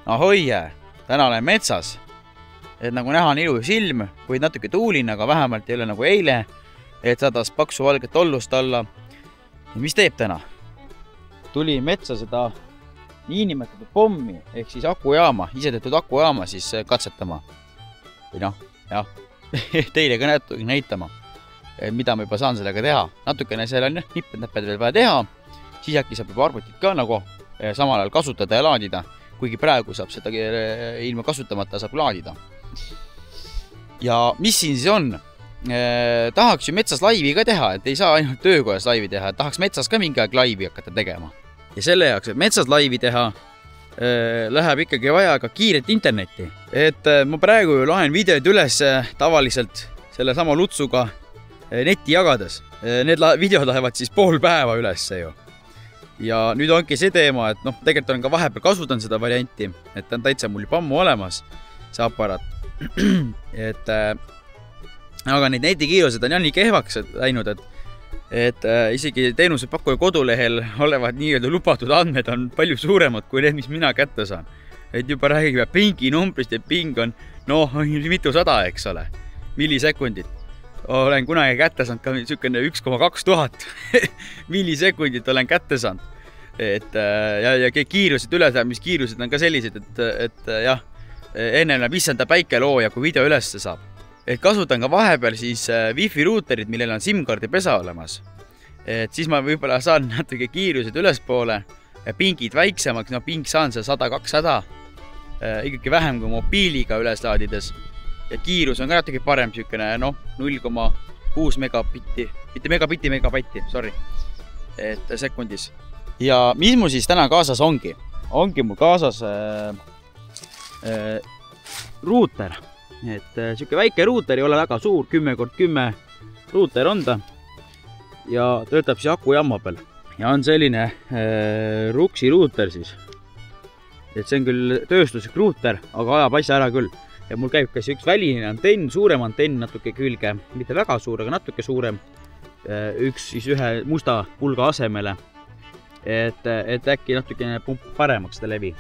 Ahoie, täna olen metsas. Et nagu näha on ilus ilm, kuid natuke tuuline, aga vähemalt ei ole nagu eile, et sadas paksu valget ollust alla. Ja mis teeb täna? Tuli metsa seda niinimetatud pommi, ehk siis akujaama, isetehtud akujaama siis katsetama. Või noh, jah, teile ka näitama, mida ma juba saan sellega teha. Natukene seal on nipped-näpped veel vaja teha, siis äkki saab juba arvutit ka nagu samal ajal kasutada ja laadida, kuigi praegu saab seda ilma kasutamata saab laadida. Ja mis siin siis on? Tahaks ju metsas laivi ka teha, et ei saa ainult töökojas laivi teha, et tahaks metsas ka mingi aeg laivi hakata tegema. Ja selle jaoks, et metsas laivi teha, läheb ikkagi vaja ka kiiret internetti. Et ma praegu ju lahen videoid üles tavaliselt selle sama lutsuga netti jagades. Need videod lähevad siis pool päeva üles ju. Ja nüüd ongi see teema, et tegelikult olen ka vahepeal kasutan seda varianti, et on täitsa mul juba ammu olemas, see aparaat. Et, aga neid netikiirused on jah nii kehvaks läinud, et isegi teenusepakkuja kodulehel olevad nii-öelda lubatud andmed on palju suuremad kui need, mis mina kätte saan. Et juba räägime pingi numbrist ja ping on mitusada, eks ole, millisekundit. Olen kunagi kätte saanud ka niisugune 1,2 millisekundit olen kätte saanud. Ja kiirused ülesäämiskiirused on ka sellised, et jah, enne näeb issanda päikelooja, kui video ülesse saab. Et kasutan ka vahepeal siis wifi ruuterid, millel on SIM-kaardi pesa olemas. Et siis ma võib-olla saan natuke kiirused ülespoole ja pingid väiksemaks, ping saan see 100-200, ikkagi vähem kui mobiiliga üles laadides. Ja kiirus on ka natuke parem, niisugune 0,6 megabitti, mitte megabatti, sorry, et sekundis. Ja mis mul siis täna kaasas ongi? Ongi mul kaasas ruuter. Et niisugune väike ruuter ei ole väga suur, 10x10 ruuter on ta. Ja töötab siis akujaama peal. Ja on selline Ruxi ruuter siis. Et see on küll tööstuslik ruuter, aga ajab asja ära küll. Ja mul käib kas üks väline antenn, suurem antenn natuke külge, mitte väga suur, aga natuke suurem. Üks siis ühe musta pulga asemele, et äkki natukene pump paremaks seda levi.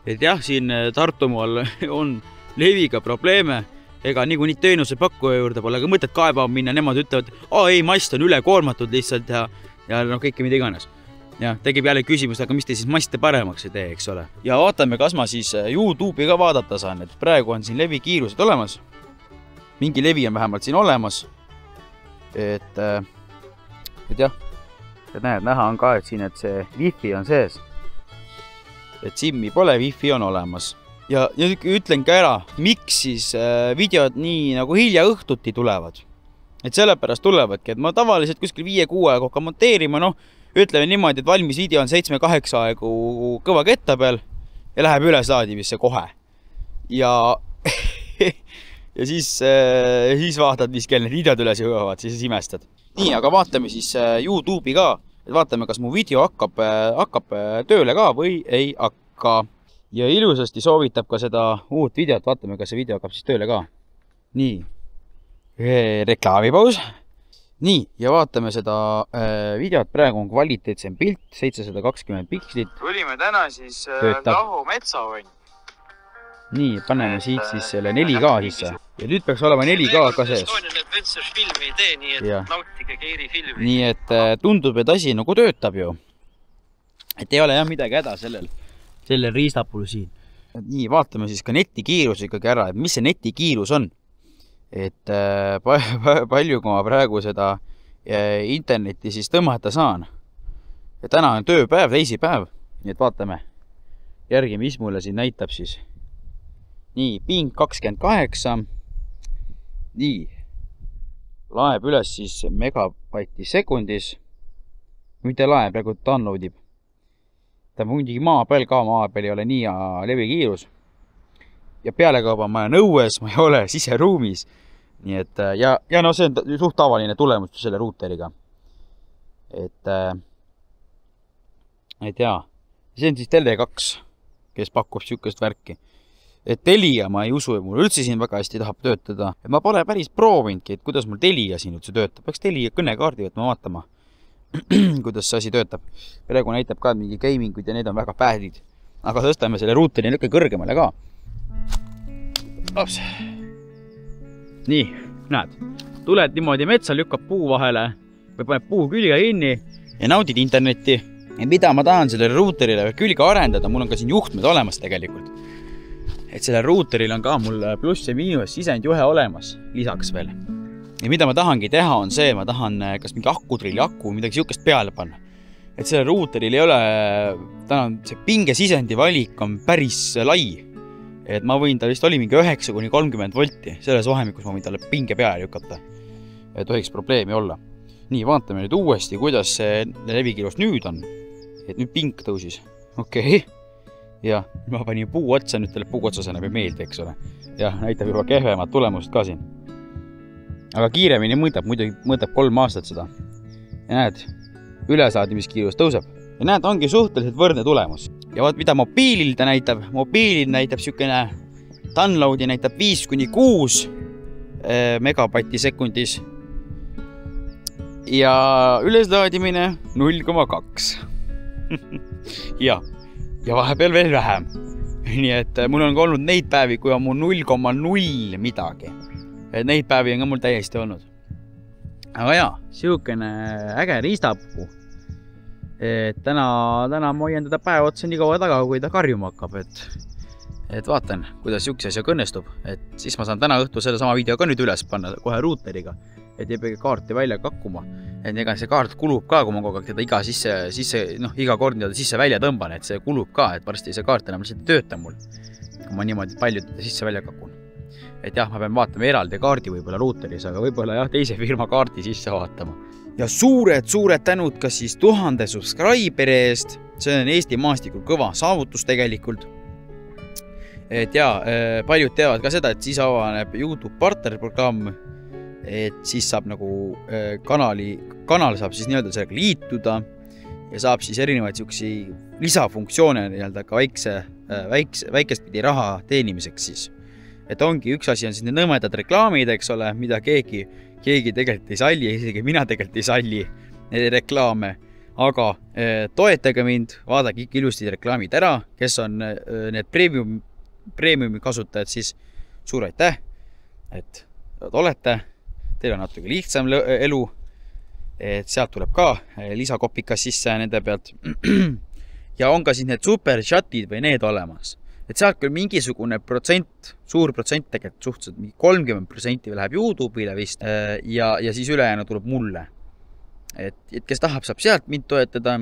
Et jah, siin Tartumaal on leviga probleeme, ega niikuinii teenusepakkuja juurde pole ka mõtet kaebama minna, nemad ütlevad, ei, mast on ülekoormatud lihtsalt ja kõike mida iganes. Ja tegib jälle küsimus, aga mis te siis maste paremaks ei tee, eks ole. Ja vaatame, kas ma siis YouTube'i ka vaadata saan, et praegu on siin levi kiirused olemas. Mingi levi on vähemalt siin olemas. Et jah, et näha on ka, et siin, et see wifi on sees. Et SIM-i pole, wifi on olemas. Ja ütlen ka ära, miks siis videod nii nagu hilja õhtuti tulevad. Et sellepärast tulevadki, et ma tavaliselt kuskil 5-6 aega hakkan monteerima, ütleme niimoodi, et valmis video on 7-8 aegu kõva ketta peal ja läheb üles laadimisse kohe. Ja siis vaatad, mis kell need videod üles jõuavad, siis imestad. Nii, aga vaatame siis YouTube'i ka, et vaatame, kas mu video hakkab tööle ka või ei hakka. Ja ilusasti soovitab ka seda uut videot, vaatame, kas see video hakkab siis tööle ka. Nii, reklaamipaus. Nii, ja vaatame seda videot, praegu on kvaliteetsem pilt, 720 pikslit. Tulime täna siis Lahu metsavann. Nii, paneme siit siis selle 4K sisse. Ja nüüd peaks olema 4K ka sees. Nii, et tundub, et asi nagu töötab ju. Et ei ole jah midagi häda sellel riistapul siin. Nii, vaatame siis ka netikiirus ikkagi ära, et mis see netikiirus on. Et palju kui ma praegu seda internetti siis tõmmata saan. Ja täna on tööpäev, teisipäev, nii et vaatame järgi, mis mulle siin näitab siis. Nii, ping 28. Nii, laeb üles siis megabatti sekundis. Mitte laeb, praegu downloadib. Ta muidugi maa peal ka, maa peal ei ole nii levikiirus. Ja pealekauba ma olen õues, ma ei ole siseruumis. Nii et, ja see on suht tavaline tulemus selle ruuteriga. Et jaa, see on siis Tele2, kes pakub siukest värki. Et Telia ma ei usu, et mul üldse siin väga hästi tahab töötada. Et ma pole päris proovinudki, et kuidas mul Telia siin üldse töötab. Peaks Telia kõnekaardi võtma vaatama, kuidas see asi töötab. Praegu näitab ka mingi gamingud ja need on väga päädid. aga tõstame selle ruuteri niisugune kõrgemale ka. Ops. Nii, näed. Tuled niimoodi metsa, lükkab puu vahele või paneb puu külge kinni ja naudid internetti. Ja mida ma tahan sellele ruuterile külge arendada, mul on ka siin juhtmed olemas tegelikult. Et sellel ruuteril on ka mul pluss ja miinus sisendjuhe olemas lisaks veel. Ja mida ma tahangi teha on see, ma tahan kas mingi akudrilli aku midagi siukest peale panna. Et sellel ruuteril ei ole, täna see pingesisendi valik on päris lai. Et ma võin, ta vist oli mingi 9–30 volti, selles vahemikus ma võin talle pinge peale lükata. Et tohiks probleemi olla. Nii, vaatame nüüd uuesti, kuidas see levikilus nüüd on. Et nüüd pink tõusis. Okei. Ja, ma panin puu otsa, nüüd talle puu otsa näeb ei meeldi, eks ole. Ja, näitab juba kehvemad tulemust ka siin. Aga kiiremini mõõdab, muidugi mõõdab 3 aastat seda. Ja näed, ülesaadimiskiirus tõuseb. Ja näed, ongi suhteliselt võrdne tulemus. Ja vaat mida mobiilil ta näitab. Mobiilil näitab siukene downloadi näitab 5–6 megabatti sekundis. Ja üleslaadimine 0,2. ja vahepeal veel vähem. Nii et mul on olnud neid päevi, kui on mul 0,0 midagi. Et neid päevi on ka mul täiesti olnud. Aga jaa, siukene äge riistapuu. Et täna ma hoian teda päev otsa nii kaua taga, kui ta karjuma hakkab. Et vaatan, kuidas siukse asja õnnestub. Et siis ma saan täna õhtu selle sama video ka nüüd üles panna kohe ruuteriga. Et ei pea kaarti välja kakkuma. Et ega see kaart kulub ka, kui ma kogu aeg teda iga kord sisse välja tõmban, et see kulub ka, et varsti see kaart enam lihtsalt tööta mul. Kui ma niimoodi palju teda sisse välja kakun. Et jah, ma pean vaatama eraldi kaardi võib-olla ruuteris, aga võib-olla jah, teise firma kaardi sisse vaatama. Ja suured tänud ka siis 1000 subscriberi eest. See on Eesti maastikul kõva saavutus tegelikult. Et jah, paljud teavad ka seda, et siis avaneb YouTube partnerprogramm. Et siis saab nagu kanal saab siis nii-öelda sellega liituda ja saab siis erinevaid siuksi lisafunktsioone nii-öelda ka väikest pidi raha teenimiseks siis. Et ongi üks asi on siis need nõmedad reklaamid, eks ole, mida keegi tegelikult ei salli, isegi mina tegelikult ei salli neid reklaame, aga toetage mind, vaadake ikka ilusti reklaamid ära, kes on need premiumi kasutajad, siis suur aitäh, et olete. Teil on natuke lihtsam elu, et sealt tuleb ka lisakopikas sisse nende pealt. Ja on ka siis need super chatid või need olemas. Et sealt küll mingisugune suur protsent tegelikult suhteliselt, 30% läheb YouTube'ile vist ja siis ülejäänu tuleb mulle. Et kes tahab, saab sealt mind toetada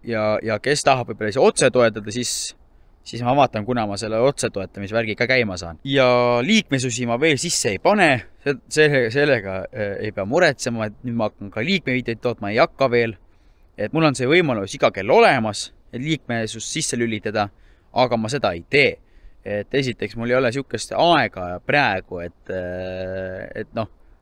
ja kes tahab võib-olla otse toetada, siis ma vaatan, kuna ma selle otsetoetamisvärgi ka käima saan. Ja liikmesusi ma veel sisse ei pane, sellega ei pea muretsema, et nüüd ma hakkan ka liikmevideoid tootma, ei hakka veel. Et mul on see võimalus iga kell olemas, et liikmesus sisse lülitada, aga ma seda ei tee. Et esiteks mul ei ole siukest aega praegu, et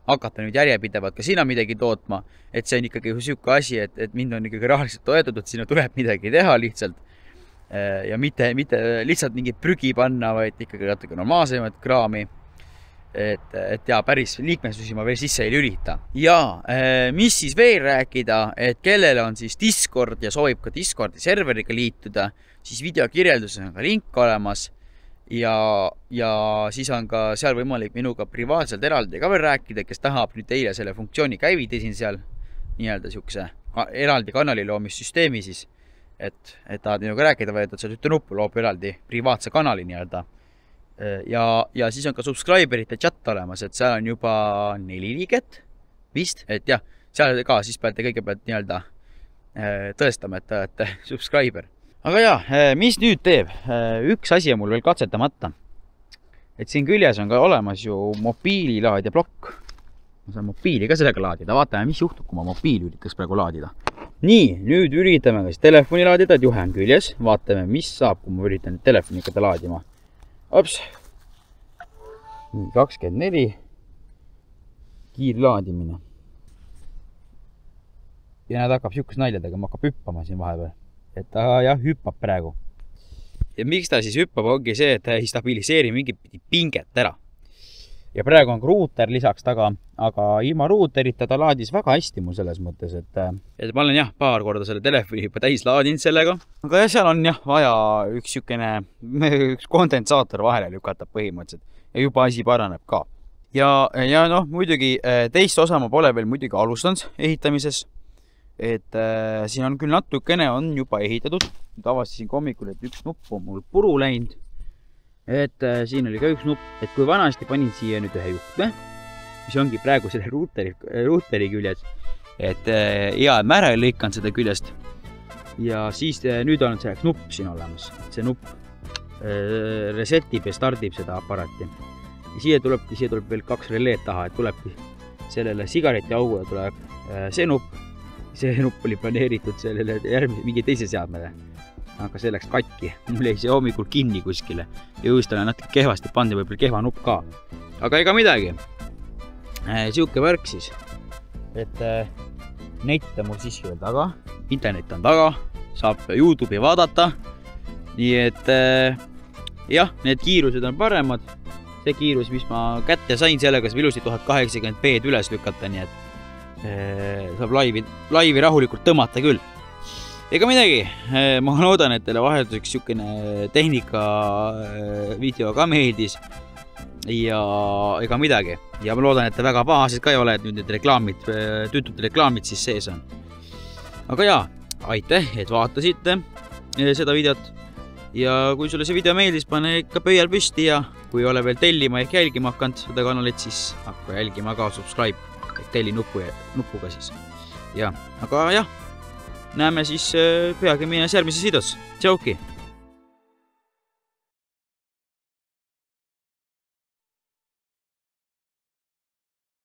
hakata nüüd järjepidevalt ka sina midagi tootma, et see on ikkagi siuke asi, et mind on ikkagi rahaliselt toetatud, sinna tuleb midagi teha lihtsalt. Ja mitte lihtsalt mingi prügi panna, vaid ikkagi natuke normaalsemat kraami. Et ja päris liikmesusi ma veel sisse ei lülita. Ja mis siis veel rääkida, et kellele on siis Discord ja soovib ka Discordi serveriga liituda, siis videokirjelduses on ka link olemas. Ja siis on ka seal võimalik minuga privaatselt eraldi ka veel rääkida, kes tahab nüüd teile selle funktsiooni käivitasin seal nii-öelda siukse eraldi kanali loomissüsteemi siis. Et tahad minuga rääkida või et seal ühte nuppu loob eraldi privaatse kanali nii-öelda. Ja siis on ka subscriberite chat olemas, et seal on juba 4 liiget vist. Et jah, seal ka siis peate kõigepealt nii-öelda tõestama, et te olete subscriber. Aga jah, mis nüüd teeb? Üks asi on mul veel katsetamata. Et siin küljes on ka olemas ju mobiililaadija plokk. Ma saan mobiili ka sellega laadida. Vaatame, mis juhtub, kui ma mobiili üritaks praegu laadida. Nii, nüüd üritame kas telefoni laadida, et juhe on küljes. Vaatame, mis saab, kui ma üritan telefoni ikka laadima. Ops. Nii, 24. Kiirlaadimine. Ja nad hakkab siukest naljadega, ma hakkab hüppama siin vahepeal. Et ta jah, hüppab praegu. Ja miks ta siis hüppab, ongi see, et ta ei stabiliseeri mingit pinget ära. ja praegu on ruuter lisaks taga, aga ilma ruuterita ta laadis väga hästi mul selles mõttes, et ma olen jah, paar korda selle telefoni juba täis laadinud sellega. Aga jah, seal on jah vaja üks kondensaator vahele lükata põhimõtteliselt ja juba asi paraneb ka. Ja noh, muidugi teist osa ma pole veel muidugi alustanud ehitamises, et siin on küll natukene on juba ehitatud. Avastasin hommikul, et üks nupp on mul puru läinud. Et siin oli ka üks nupp, et kui vanasti panin siia nüüd ühe juhtme, mis ongi praegu selle ruuteri küljes, et hea märe lõikan seda küljest ja siis nüüd on selleks nupp siin olemas. See nupp resetib ja stardib seda aparaati. Ja siia tuleb veel 2 releed taha, et tulebki sellele sigareti augule tuleb see nupp oli planeeritud sellele mingi teise seadmele. Aga see läks katki. Mul jäi see hommikul kinni kuskile. Jõust olen natuke kehvasti pandi, võib-olla kehva nupp ka. Aga ega midagi. Siuke värk siis. Et net on mul siiski veel taga. Internet on taga. Saab YouTube'i vaadata. Nii et jah, need kiirused on paremad. See kiirus, mis ma kätte sain, sellega saab ilusti 1080p üles lükata. Nii et saab laivi rahulikult tõmmata küll. Ega midagi, ma loodan, et teile vahelduseks siukene tehnika video ka meeldis ja ega midagi. Ja ma loodan, et te väga pahased ka ei ole, et nüüd need reklaamid, tüütud reklaamid siis sees on. Aga jaa, aitäh, et vaatasite seda videot. Ja kui sulle see video meeldis, pane ikka pöial püsti ja kui ole veel tellima ehk jälgima hakanud seda kanalit, siis hakka jälgima ka subscribe ehk telli nupuga siis. Ja, aga jah. Näeme siis peagi minnes järgmises videos. Tšauki!